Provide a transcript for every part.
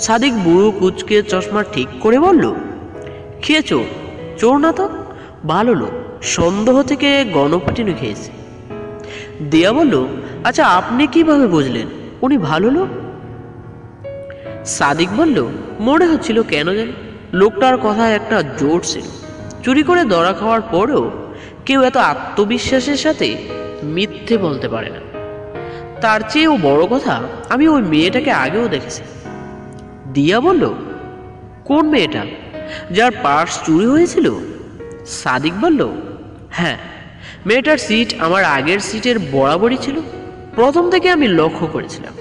সাদিক বুড়ো কুচকে চশমা ঠিক করে বলল, খেয়েছো? চোর না তো, ভালো লোক, সন্দেহ থেকে গণপিটুনি খেয়েছে। দিয়া বলল, আচ্ছা আপনি কিভাবে বুঝলেন উনি ভালো লোক? সাদিক বলল, মনে হচ্ছিল কেন জানি লোকটার কথায় একটা জোর ছিল। চুরি করে ধরা খাওয়ার পরেও কেউ এত আত্মবিশ্বাসের সাথে মিথ্যে বলতে পারে না। তার চেয়েও বড় কথা, আমি ওই মেয়েটাকে আগেও দেখেছি। দিয়া বলল, কোন মেয়েটা যার পার্স চুরি হয়েছিল? সাদিক বলল, হ্যাঁ, মেয়েটার সিট আমার আগের সিটের বরাবরই ছিল। প্রথম থেকে আমি লক্ষ্য করেছিলাম।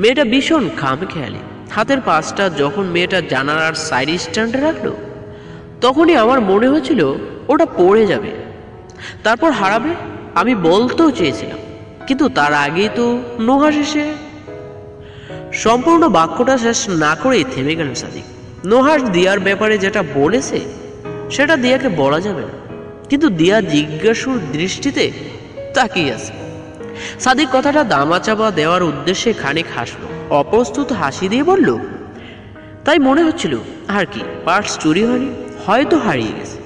মেয়েটা ভীষণ খামখেয়ালি। হাতের পাশটা যখন মেয়েটা জানালার সাইড স্ট্যান্ডে রাখলো, তখনই আমার মনে হয়েছিল ওটা পড়ে যাবে, তারপর হারাবে। আমি বলতেও চেয়েছিলাম, কিন্তু তার আগেই তো নুহাস এসে। সম্পূর্ণ বাক্যটা শেষ না করেই থেমে গেল সাদিক। নুহাস দিয়ার ব্যাপারে যেটা বলেছে সেটা দিয়াকে বলা যাবে না, কিন্তু দিয়া জিজ্ঞাসুর দৃষ্টিতে তাকিয়ে আছে। সাদিক কথাটা দামাচাপা দেওয়ার উদ্দেশ্যে খানিক হাসল, অপ্রস্তুত হাসি দিয়ে বলল, তাই মনে হচ্ছিল আর কি, পার্স চুরি হয়নি, হয়তো হারিয়ে গেছে।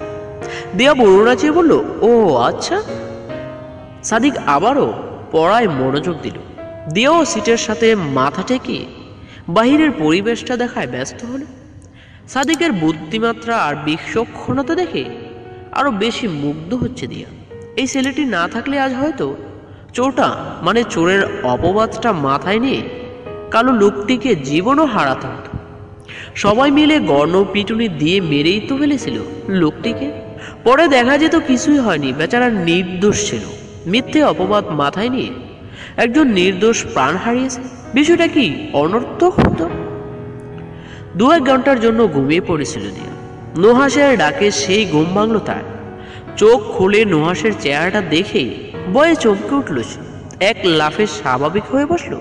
দিয়া বরুণা চেয়ে বলল, ও আচ্ছা। সাদিক আবারও পড়ায় মনোযোগ দিল। দিয়াও সিটের সাথে মাথা ঠেকিয়ে বাহিরের পরিবেশটা দেখায় ব্যস্ত হলো। সাদিকের বুদ্ধিমাত্রা আর বিচক্ষণতা দেখে আরো বেশি মুগ্ধ হচ্ছে দিয়া। এই ছেলেটি না থাকলে আজ হয়তো চোরটা মানে চোরের অপবাদটা মাথায় নিয়ে কালো লোকটিকে জীবনও হারাতে হতো। সবাই মিলে গণপিটুনি দিয়ে মেরেই তো ফেলেছিল লোকটিকে। পরে দেখা যেত কিছুই হয়নি, বেচারা নির্দোষ ছিল। মিথ্যে অপবাদ মাথায় নিয়ে একজন নির্দোষ প্রাণ হারিয়েছে। বিষয়টা কি অনর্থক হতো? 2-1 ঘন্টার জন্য ঘুমিয়ে পড়েছিল দিয়া। নুহাসের ডাকে সেই ঘুম ভাঙল তার। চোখ খুলে নুহাসের চেহারাটা দেখে ভয়ে চমকে উঠল সে। এক লাফে স্বাভাবিক হয়ে বসল।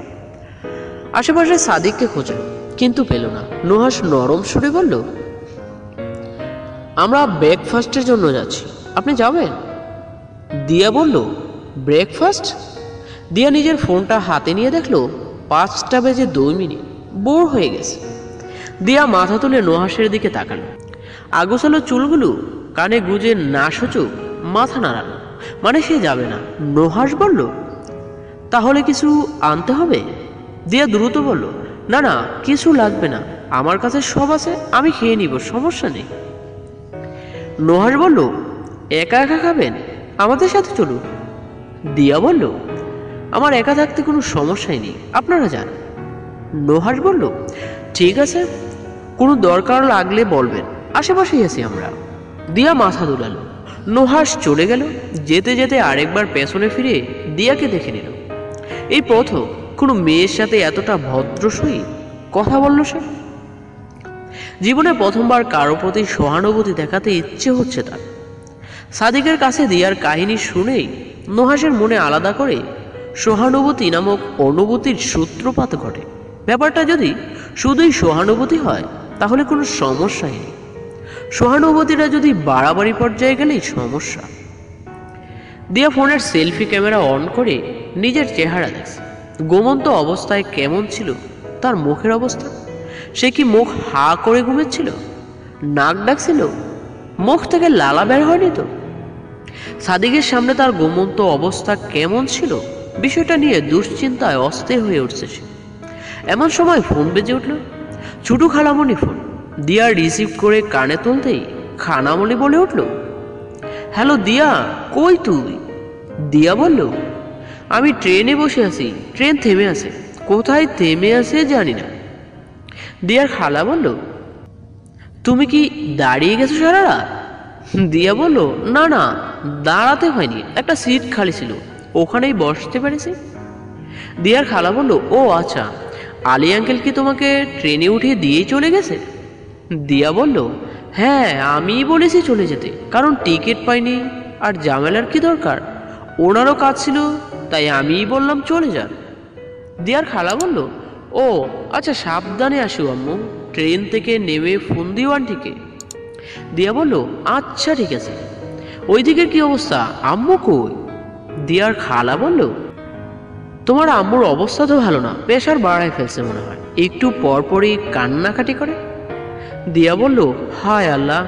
আশেপাশে সাদিককে খুঁজল, কিন্তু পেল না। নুহাস নরম সুরে বলল, আমরা ব্রেকফাস্টের জন্য যাচ্ছি, আপনি যাবেন? দিয়া বলল, ব্রেকফাস্ট? দিয়া নিজের ফোনটা হাতে নিয়ে দেখলো 5টা বেজে 2 মিনিট। বোর হয়ে গেছে। দিয়া মাথা তুলে নুহাসের দিকে তাকালো। আগোছালো চুলগুলো কানে গুজে না সূচক মাথা নাড়ালো, মানে সে যাবে না। নুহাস বলল, তাহলে কিছু আনতে হবে? দিয়া দ্রুত বলল, না না, কিছু লাগবে না, আমার কাছে সব আছে, আমি খেয়ে নিব, সমস্যা নেই। নুহাস বলল, একা একা খাবেন? আমাদের সাথে চলুন। দিয়া বলল, আমার একা থাকতে কোনো সমস্যাই নেই, আপনারা যান। নুহাস বলল, ঠিক আছে, কোনো দরকার লাগলে বলবেন, আশেপাশেই আছি আমরা। দিয়া মাথা দুলালো। নুহাস চলে গেল। যেতে যেতে আরেকবার পেছনে ফিরে দিয়াকে দেখে নিল। এই প্রথম কোনো মেয়ের সাথে এতটা ভদ্রসই কথা বলল সে। জীবনে প্রথমবার কারো প্রতি সহানুভূতি দেখাতে ইচ্ছে হচ্ছে তার। সাদিকের কাছে দিয়ার কাহিনী শুনেই নুহাসের মনে আলাদা করে সহানুভূতি নামক অনুভূতির সূত্রপাত ঘটে। ব্যাপারটা যদি শুধুই সহানুভূতি হয় তাহলে কোনো সমস্যাই নেই। সহানুভূতিটা যদি বাড়াবাড়ি পর্যায়ে গেলেই সমস্যা। দিয়া ফোনের সেলফি ক্যামেরা অন করে নিজের চেহারা দেখছে। ঘুমন্ত অবস্থায় কেমন ছিল তার মুখের অবস্থা? সে কি মুখ হা করে ঘুমেছিল? নাক ডাকছিল? মুখ থেকে লালা বের হয়নি তো? সাদিকের সামনে তার ঘুমন্ত অবস্থা কেমন ছিল বিষয়টা নিয়ে দুশ্চিন্তায় অস্থির হয়ে উঠছে সে। এমন সময় ফোন বেজে উঠল। ছোটু খালামণি ফোন। দিয়া রিসিভ করে কানে তুলতেই খানামণি বলে উঠল, হ্যালো দিয়া, কই তুই? দিয়া বলল, আমি ট্রেনে বসে আছি, ট্রেন থেমে আছে। কোথায় থেমে আছে জানি না। দিয়ার খালা বলল, তুমি কি দাঁড়িয়ে গেছো সারা রাত? দিয়া বলল, না না, দাঁড়াতে হয়নি, একটা সিট খালি ছিল, ওখানেই বসতে পেরেছি। দিয়ার খালা বলল, ও আচ্ছা, আলী আঙ্কেল কি তোমাকে ট্রেনে উঠিয়ে দিয়েই চলে গেছে? দিয়া বলল, হ্যাঁ, আমিই বলেছি চলে যেতে, কারণ টিকিট পাইনি, আর ঝামেলার কি দরকার, ওনারও কাজ ছিল, তাই আমিই বললাম চলে যান। দিয়ার খালা বলল, ও আচ্ছা, সাবধানে আসিও আম্মু, ট্রেন থেকে নেমে ফোন দিও আন্টিকে। দিয়া বলল, আচ্ছা ঠিক আছে। ওই দিকের কি অবস্থা, আম্মু কই? দিয়ার খালা বলল, তোমার আম্মুর অবস্থা তো ভালো না, প্রেশার বাড়ায় ফেলছে মনে হয়, একটু পরপরই কান্নাকাটি করে। দিয়া বলল, হায় আল্লাহ,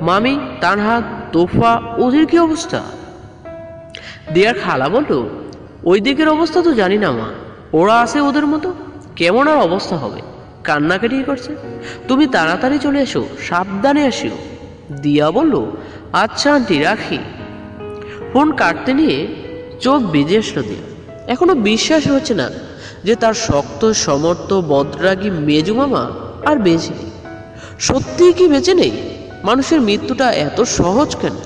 মামি, তানহা, তোফা, ওদের কি অবস্থা? দিয়ার খালা বলল, ওই দিকের অবস্থা তো জানি না মা, ওরা আছে ওদের মতো, কেমন আর অবস্থা হবে, কান্নাকাটি করছে। তুমি তাড়াতাড়ি চলে এসো, সাবধানে আসিও। দিয়া বলল, আচ্ছা আন্টি, রাখি। ফোন কাটতে নিয়ে চোখ ভিজে আসলো দিয়া। এখনো বিশ্বাস হচ্ছে না যে তার শক্ত সমর্থ বদরাগী মেজু মামা আর বেঁচে নেই। সত্যিই কি বেঁচে নেই? মানুষের মৃত্যুটা এত সহজ কেন?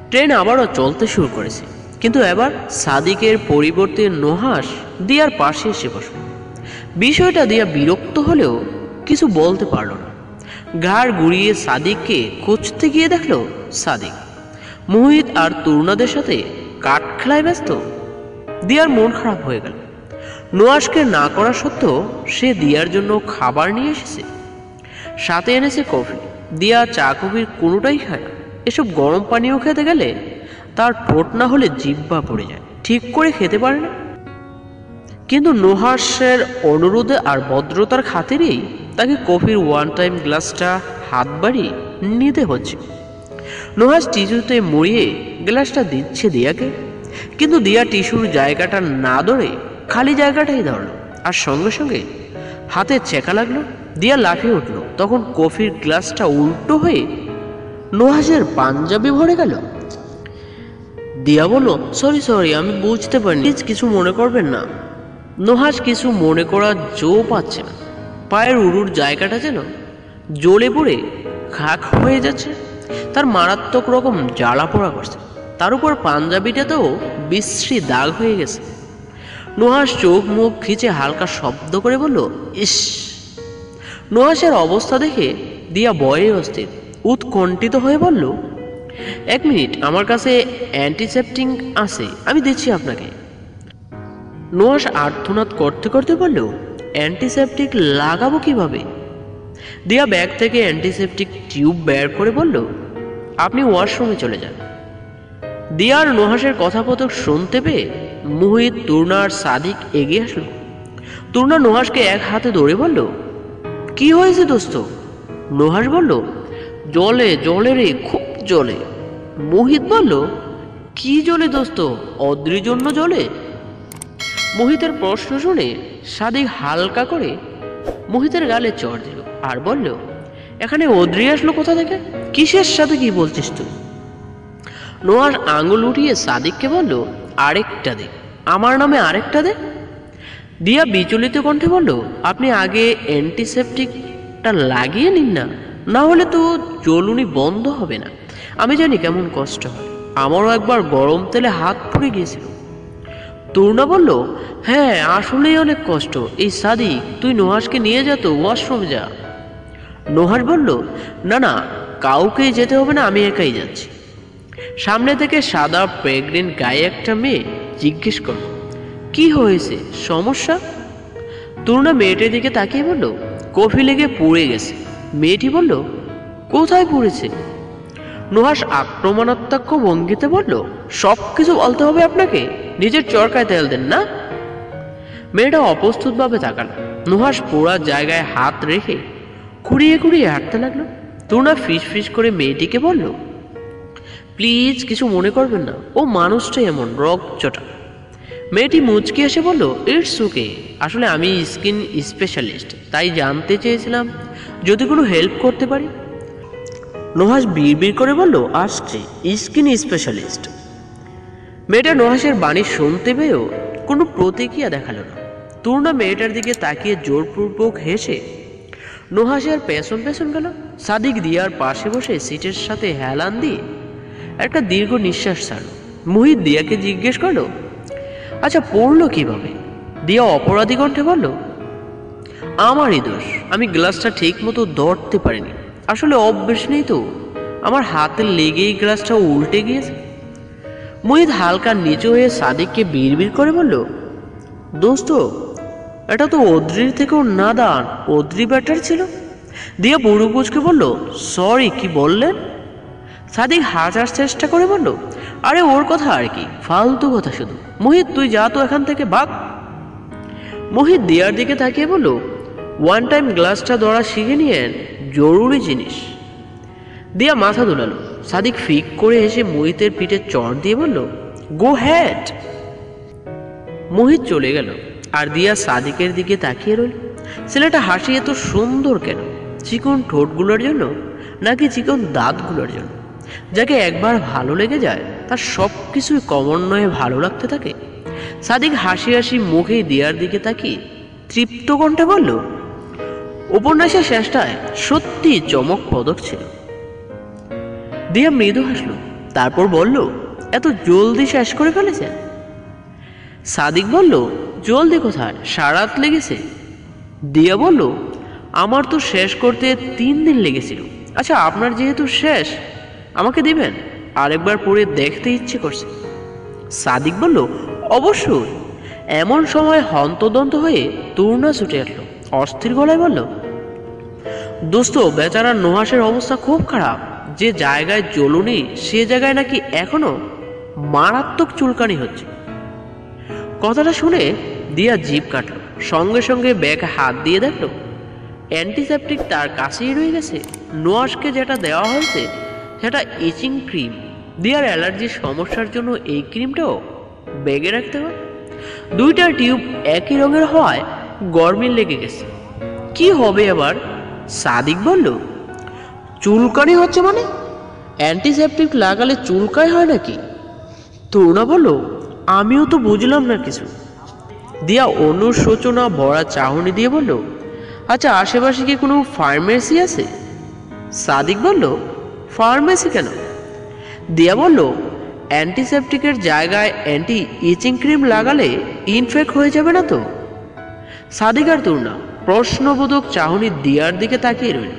ট্রেন আবারও চলতে শুরু করেছে, কিন্তু এবার সাদিকের পরিবর্তে নুহাশ দিয়ার পাশে এসে বসল। বিষয়টা দিয়া বিরক্ত হলেও কিছু বলতে পারল না। ঘাড় ঘুরিয়ে সাদিককে খুঁজতে গিয়ে দেখল সাদিক মুহিত আর তরুণাদের সাথে কাঠ খেলায় ব্যস্ত। দিয়ার মন খারাপ হয়ে গেল। নুহাশকে না করা সত্ত্বেও সে দিয়ার জন্য খাবার নিয়ে এসেছে, সাথে এনেছে কফি। দিয়া চা কফির কোনোটাই খায় না। এসব গরম পানীয় খেতে গেলে তার ঠোঁট না হলে জিহ্বা পড়ে যায়, ঠিক করে খেতে পারে না। কিন্তু নুহাশের অনুরোধে আর ভদ্রতার খাতিরেই তাকে কফির ওয়ান টাইম গ্লাসটা হাত বাড়িয়ে নিতে হচ্ছে। নুহাশ টিস্যুতে মুড়িয়ে গ্লাসটা দিচ্ছে দিয়াকে, কিন্তু দিয়া টিস্যুর জায়গাটা না ধরে খালি জায়গাটাই ধরল, আর সঙ্গে সঙ্গে হাতে চেকা লাগলো। দিয়া লাফিয়ে উঠল। তখন কফির গ্লাসটা উল্টো হয়ে নুহাশের পাঞ্জাবি ভরে গেল। দিয়া বলল, সরি, আমি বুঝতে পারিনি, প্লিজ কিছু মনে করবেন না। নুহাশ কিছু মনে করার জো পাচ্ছে না। পায়ের উড়ুর জায়গাটা যেন জ্বলে পড়ে খাক হয়ে যাচ্ছে, তার মারাত্মক রকম জ্বালা পোড়া করছে। তার উপর পাঞ্জাবিটাতেও বিশ্রী দাগ হয়ে গেছে। নুহাশ চোখ মুখ খিচে হালকা শব্দ করে বলল, ইস। নুহাশের অবস্থা দেখে দিয়া ভয়ে অস্থির, উৎকণ্ঠিত হয়ে বলল, 1 মিনিট, আমার কাছে অ্যান্টিসেপটিক আছে, আমি দিচ্ছি আপনাকে। নুহাশ আর্তনাদ করতে করতে বলল, অ্যান্টিসেপটিক লাগাবো কিভাবে? দিয়া ব্যাগ থেকে অ্যান্টিসেপটিক টিউব বের করে বলল, আপনি ওয়াশরুমে চলে যান। দিয়ার নুহাশের কথাপথক শুনতে পেয়ে মুহিত, তরুণা আর সাদিক এগিয়ে আসলো। তরুণা নুহাশকে এক হাতে ধরে বলল, কি হয়েছে দোস্ত? নুহাশ বলল, জলে রে, খুব জলে। মোহিত বলল, কি জলে দোস্ত? অদ্রির জন্য জলে? মোহিতের প্রশ্ন শুনে সাদিক হালকা করে মোহিতের গালে চড় দিল আর বলল, এখানে অদ্রি আসলো কোথা থেকে? কিসের সাথে কি বলছিস তুই? নুহাশ আঙুল উঠিয়ে সাদিককে বলল, আরেকটা দে, আমার নামে আরেকটা দে। দিয়া বিচলিত কণ্ঠে বলল, আপনি আগে অ্যান্টিসেপটিকটা লাগিয়ে নিন না, না হলে তো জ্বলুনি বন্ধ হবে না। আমি জানি কেমন কষ্ট হয়, আমারও একবার গরম তেলে হাত পুড়ে গিয়েছিল। তরুণা বলল, হ্যাঁ আসলেই অনেক কষ্ট। এই সাদিক, তুই নুহাশকে নিয়ে যা তো, ওয়াশরুমে যা। নুহাশ বলল, না, কাউকেই যেতে হবে না, আমি একাই যাচ্ছি। সামনে থেকে সাদা প্রেগনেন্ট গায়ে একটা মেয়ে জিজ্ঞেস করল, কি হয়েছে, সমস্যা? তরুণা মেয়েটির দিকে তাকিয়ে বলল, কফি লেগে পুড়ে গেছে। মেয়েটি বলল, কোথায় পুড়েছে? নুহাশ আক্রমণাত্মক ভঙ্গিতে বলল, সব কিছু বলতে হবে আপনাকে? নিজের চরকায় তেল দেন না? মেয়েটা অপ্রস্তুত ভাবে তাকাল। নুহাশ পোড়া জায়গায় হাত রেখে খুঁড়িয়ে হাঁটতে লাগলো। তরুণা ফিস করে মেয়েটিকে বলল, প্লিজ কিছু মনে করবেন না, ও মানুষটাই এমন রকচটা। মেয়েটি মুচকি এসে বলল, ইটস ওকে, আসলে আমি স্কিন স্পেশালিস্ট, তাই জানতে চেয়েছিলাম যদি কোনো হেল্প করতে পারি। নুহাশ বিড় করে বলল, আসছে, স্কিন স্পেশালিস্ট। মেয়েটা নুহাশের বাণী শুনতে পেয়েও কোনো প্রতিক্রিয়া দেখালো না। তরুণা মেয়েটার দিকে তাকিয়ে জোরপূর্বক হেসে নুহাশের পেছন গেল। সাদিক দিয়ার পাশে বসে সিটের সাথে হেলান দিয়ে একটা দীর্ঘ নিঃশ্বাস ছাড়ল। মুহিত দিয়াকে জিজ্ঞেস করলো, আচ্ছা পড়লো কিভাবে? দিয়া অপরাধী কণ্ঠে বলল, আমারই দোষ, আমি গ্লাসটা ঠিক মতো ধরতে পারিনি, আসলে অভ্যেস নেই তো, আমার হাতে লেগেই গ্লাসটা উল্টে গিয়েছে। মুহিত হালকা নিচু হয়ে সাদিককে বিড় করে বলল, দোস্ত, এটা তো অদ্রির থেকেও নাদান, অদ্রি ব্যাটার ছিল। দিয়া বুড়ো কুচকে বলল, সরি, কি বললেন? সাদিক হাসার চেষ্টা করে বলল, আরে ওর কথা আর কি, ফালতু কথা শুধু। মোহিত তুই যা তো এখান থেকে, ভাগ। মোহিত দিয়ার দিকে তাকিয়ে বলল, ওয়ান টাইম গ্লাসটা ধরা শিখে নিয়েন, জরুরি জিনিস। দিয়া মাথা দোলালো। সাদিক ফিক করে এসে মোহিতের পিঠে চড় দিয়ে বলল, গো হ্যাড। মোহিত চলে গেল আর দিয়া সাদিকের দিকে তাকিয়ে রইল। ছেলেটা হাসি এত সুন্দর কেন? চিকন ঠোঁটগুলোর জন্য নাকি চিকন দাঁতগুলোর জন্য? যাকে একবার ভালো লেগে যায় তার সব কিছুই ক্রমান্বয়ে ভালো লাগতে থাকে। সাদিক হাসি হাসি মুখেই দিয়ার দিকে তাকিয়ে তৃপ্ত কণ্ঠে বলল, উপন্যাসের শেষটায় সত্যি চমকপ্রদ ছিল। দিয়া মৃদু হাসল, তারপর বলল, এত জলদি শেষ করে ফেলেছেন? সাদিক বলল, জলদি কোথায়, সারাত লেগেছে। দিয়া বলল, আমার তো শেষ করতে 3 দিন লেগেছিল। আচ্ছা আপনার যেহেতু শেষ, আমাকে দিবেন? আরেকবার পড়ে দেখতে ইচ্ছে করছে। সাদিক বলল, অবশ্যই। এমন সময় হন্তদন্ত হয়ে তূর্ণা ছুটে আসলো। অস্থির গলায় বলল, দোস্ত বেচারা নুহাসের অবস্থা খুব খারাপ। যে জায়গায় জ্বলুনি সে জায়গায় নাকি এখনো মারাত্মক চুলকানি হচ্ছে। কথাটা শুনে দিয়া জিভ কাটলো। সঙ্গে সঙ্গে ব্যাগে হাত দিয়ে দেখলো অ্যান্টিসেপটিক তার কাছেই রয়ে গেছে। নুহাসকে যেটা দেওয়া হয়েছে সেটা ইচিং ক্রিম। দিয়ার অ্যালার্জির সমস্যার জন্য এই ক্রিমটাও ব্যাগে রাখতে হয়। 2টা টিউব একই রঙের হওয়ায় গরমিল লেগে গেছে। কি হবে এবার? সাদিক বলল, চুলকানি হচ্ছে মানে? অ্যান্টিসেপটিক লাগালে চুলকাই হয় নাকি? তরুণা বলল, আমিও তো বুঝলাম না কিছু। দিয়া অনুশোচনা ভরা চাহনি দিয়ে বলল, আচ্ছা আশেপাশে কি কোনো ফার্মেসি আছে? সাদিক বলল, ফার্মেসি কেন? দিয়া বলল, অ্যান্টিসেপটিকের জায়গায় অ্যান্টি ইচিং ক্রিম লাগালে ইনফেক্ট হয়ে যাবে না তো? সাদিক আর তরুণা প্রশ্নবোধক চাহনি দিয়ার দিকে তাকিয়ে রইল।